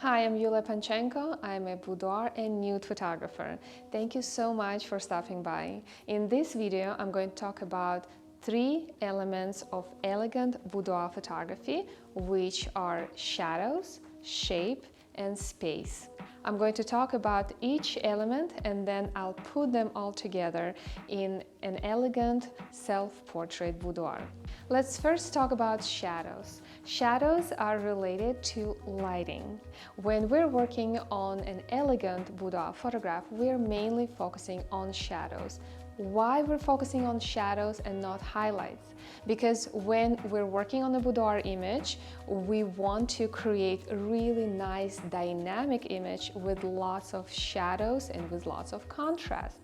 Hi, I'm Yuliya Panchenko. I'm a boudoir and nude photographer. Thank you so much for stopping by. In this video, I'm going to talk about 3 elements of elegant boudoir photography, which are shadows, shape, and space. I'm going to talk about each element and then I'll put them all together in an elegant self-portrait boudoir. Let's first talk about shadows. Shadows are related to lighting. When we're working on an elegant boudoir photograph, we're mainly focusing on shadows. Why we're focusing on shadows and not highlights? Because when we're working on a boudoir image, we want to create a really nice dynamic image with lots of shadows and with lots of contrast.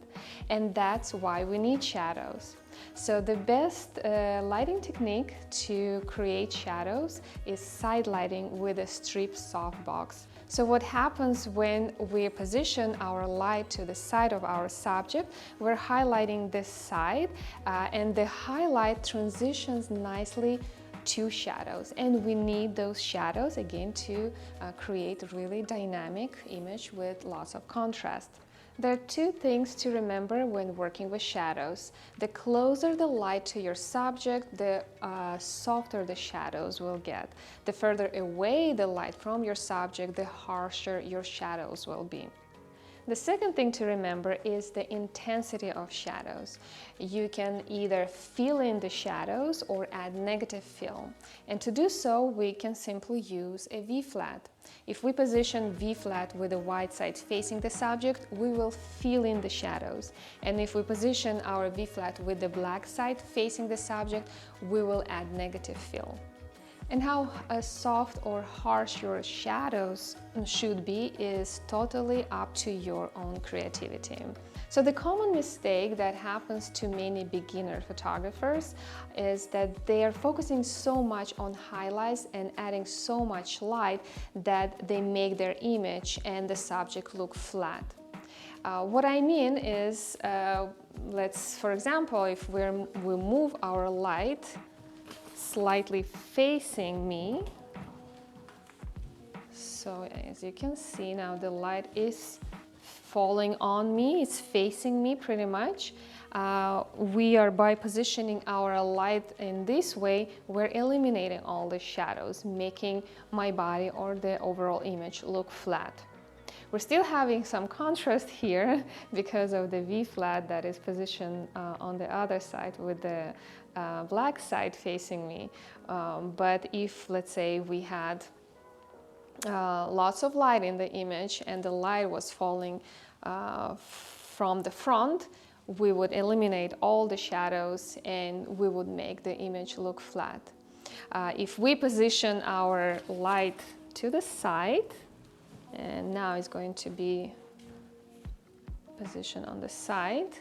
And that's why we need shadows. So the best lighting technique to create shadows is side lighting with a strip softbox. So what happens when we position our light to the side of our subject, we're highlighting this side and the highlight transitions nicely to shadows, and we need those shadows again to create a really dynamic image with lots of contrast. There are 2 things to remember when working with shadows. The closer the light to your subject, the softer the shadows will get. The further away the light from your subject, the harsher your shadows will be. The second thing to remember is the intensity of shadows. You can either fill in the shadows or add negative fill. And to do so, we can simply use a V-flat. If we position V-flat with the white side facing the subject, we will fill in the shadows. And if we position our V-flat with the black side facing the subject, we will add negative fill. And how soft or harsh your shadows should be is totally up to your own creativity. So the common mistake that happens to many beginner photographers is that they are focusing so much on highlights and adding so much light that they make their image and the subject look flat. What I mean is, for example, if we move our light slightly facing me. So as you can see now, the light is falling on me, it's facing me pretty much. We are, by positioning our light in this way, we're eliminating all the shadows, making my body or the overall image look flat. We're still having some contrast here because of the V-flat that is positioned on the other side with the black side facing me. But if, let's say, we had lots of light in the image and the light was falling from the front, we would eliminate all the shadows and we would make the image look flat. If we position our light to the side, and now it's going to be positioned on the side.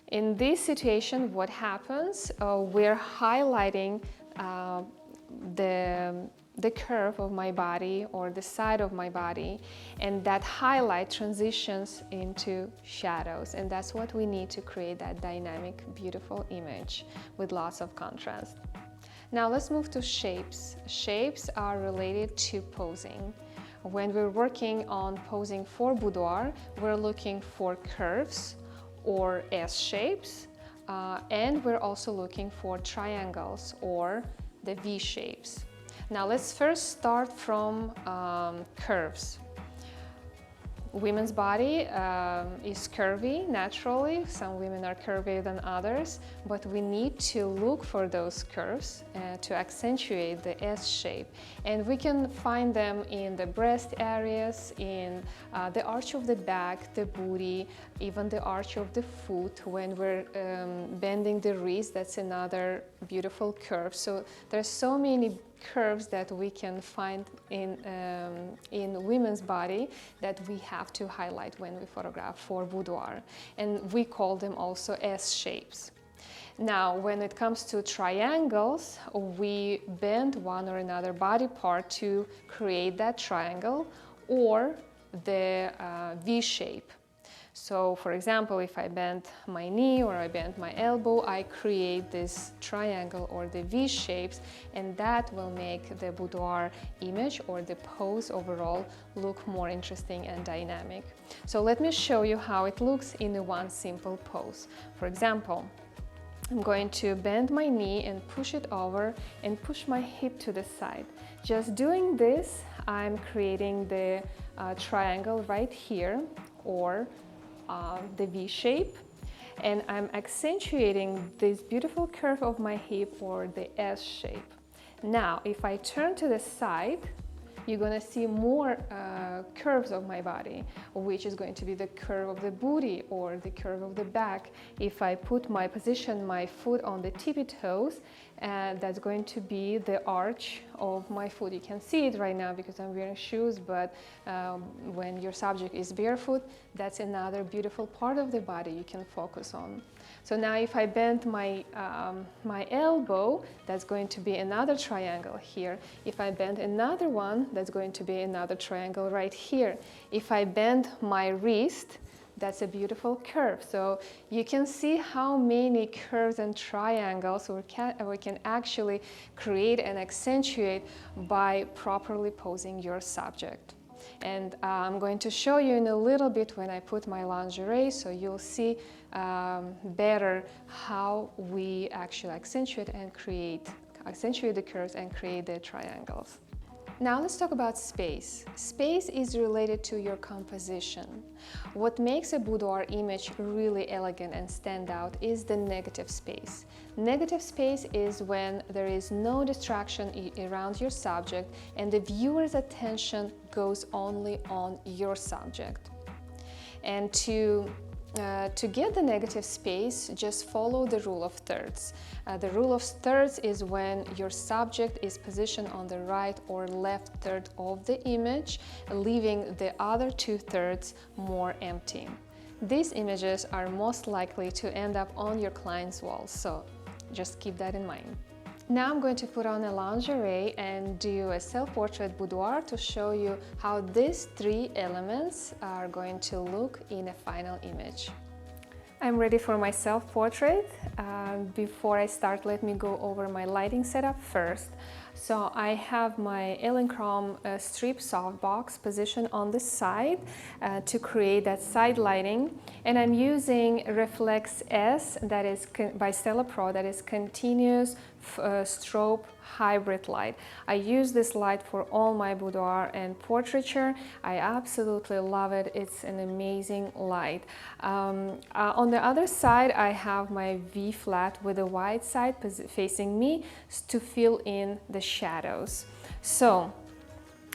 In this situation, what happens? We're highlighting the curve of my body or the side of my body, and that highlight transitions into shadows, and that's what we need to create that dynamic, beautiful image with lots of contrast. Now let's move to shapes. Shapes are related to posing. When we're working on posing for boudoir, we're looking for curves or S shapes, and we're also looking for triangles or the V shapes. Now let's first start from curves. Women's body is curvy naturally. Some women are curvier than others, but we need to look for those curves to accentuate the S shape. And we can find them in the breast areas, in the arch of the back, the booty, even the arch of the foot. When we're bending the wrist, that's another beautiful curve. So there's so many curves that we can find in women's body that we have to highlight when we photograph for boudoir, and we call them also S shapes. Now when it comes to triangles, we bend one or another body part to create that triangle or the V shape. So for example, if I bend my knee or I bend my elbow, I create this triangle or the V shapes, and that will make the boudoir image or the pose overall look more interesting and dynamic. So let me show you how it looks in one simple pose. For example, I'm going to bend my knee and push it over and push my hip to the side. Just doing this, I'm creating the triangle right here, or the V shape, and I'm accentuating this beautiful curve of my hip, or the S shape. Now, if I turn to the side, you're gonna see more curves of my body, which is going to be the curve of the booty or the curve of the back. If I position my foot on the tippy toes, that's going to be the arch of my foot. You can see it right now because I'm wearing shoes, but when your subject is barefoot, that's another beautiful part of the body you can focus on. So now if I bend my elbow, that's going to be another triangle here. If I bend another one, that's going to be another triangle right here. If I bend my wrist, that's a beautiful curve. So you can see how many curves and triangles we can actually create and accentuate by properly posing your subject. And I'm going to show you in a little bit when I put my lingerie, so you'll see better how we actually accentuate the curves and create the triangles. Now let's talk about space. Space is related to your composition. What makes a boudoir image really elegant and stand out is the negative space. Negative space is when there is no distraction around your subject and the viewer's attention goes only on your subject. And to get the negative space, just follow the rule of thirds. The rule of thirds is when your subject is positioned on the right or left third of the image, leaving the other 2/3 more empty. These images are most likely to end up on your client's walls, so just keep that in mind. Now I'm going to put on a lingerie and do a self-portrait boudoir to show you how these 3 elements are going to look in a final image. I'm ready for my self-portrait. Before I start, let me go over my lighting setup first. So I have my Elinchrom strip softbox positioned on the side to create that side lighting, and I'm using Reflex S, that is by Stella Pro, that is continuous strobe hybrid light. I use this light for all my boudoir and portraiture. I absolutely love it. It's an amazing light. On the other side, I have my V flat with the wide side facing me to fill in the shadows. So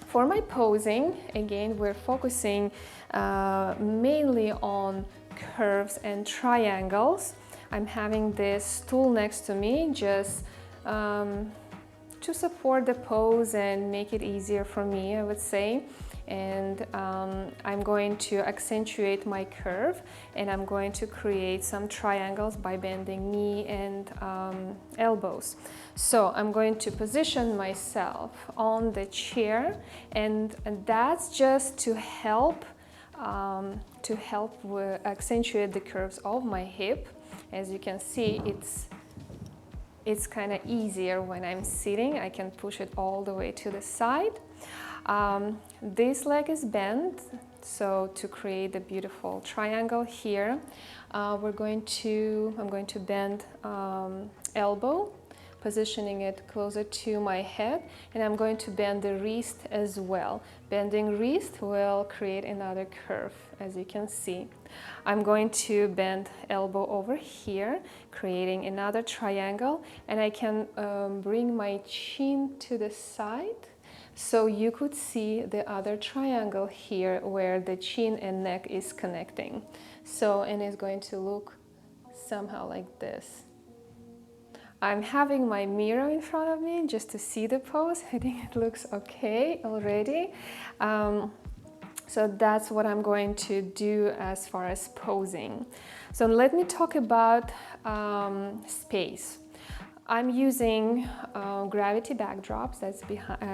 for my posing, again, we're focusing mainly on curves and triangles. I'm having this tool next to me just to support the pose and make it easier for me, I would say. And I'm going to accentuate my curve, and I'm going to create some triangles by bending knee and elbows. So I'm going to position myself on the chair, and that's just to help accentuate the curves of my hip. As you can see, it's kind of easier when I'm sitting. I can push it all the way to the side. This leg is bent, so to create the beautiful triangle here, I'm going to bend elbow, positioning it closer to my head, and I'm going to bend the wrist as well. Bending wrist will create another curve, as you can see. I'm going to bend elbow over here, creating another triangle, and I can bring my chin to the side, so you could see the other triangle here where the chin and neck is connecting. So, and it's going to look somehow like this. I'm having my mirror in front of me just to see the pose. I think it looks okay already. So that's what I'm going to do as far as posing. So let me talk about space. I'm using gravity backdrops that's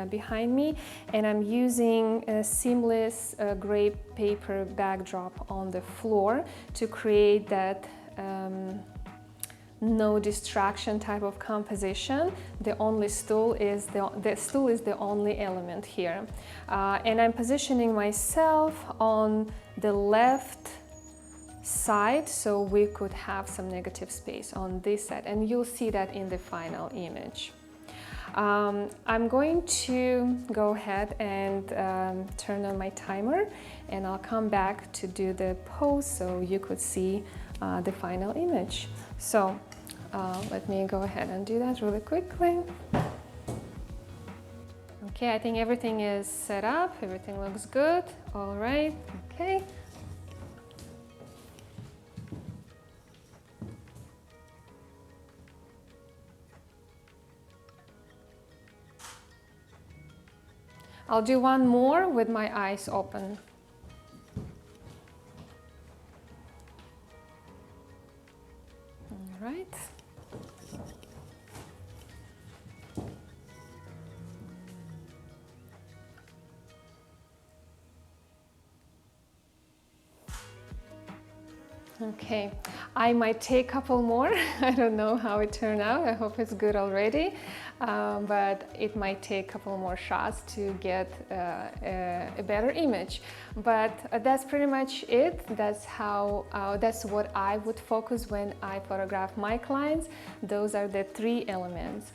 behind me, and I'm using a seamless gray paper backdrop on the floor to create that no distraction type of composition. The stool is the only element here, and I'm positioning myself on the left side so we could have some negative space on this side, and you'll see that in the final image. I'm going to go ahead and turn on my timer, and I'll come back to do the pose so you could see the final image. So let me go ahead and do that really quickly. Okay, I think everything is set up, everything looks good. All right, okay. I'll do one more with my eyes open. All right. Okay, I might take a couple more. I don't know how it turned out. I hope it's good already, but it might take a couple more shots to get a better image. But that's pretty much it. That's what I would focus when I photograph my clients. Those are the three elements: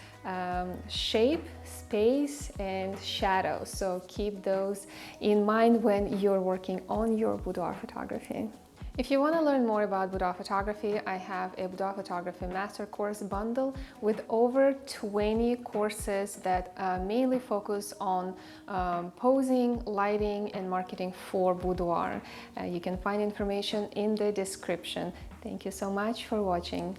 shape, space, and shadow. So keep those in mind when you're working on your boudoir photography. If you want to learn more about boudoir photography, I have a boudoir photography master course bundle with over 20 courses that mainly focus on posing, lighting, and marketing for boudoir. You can find information in the description. Thank you so much for watching.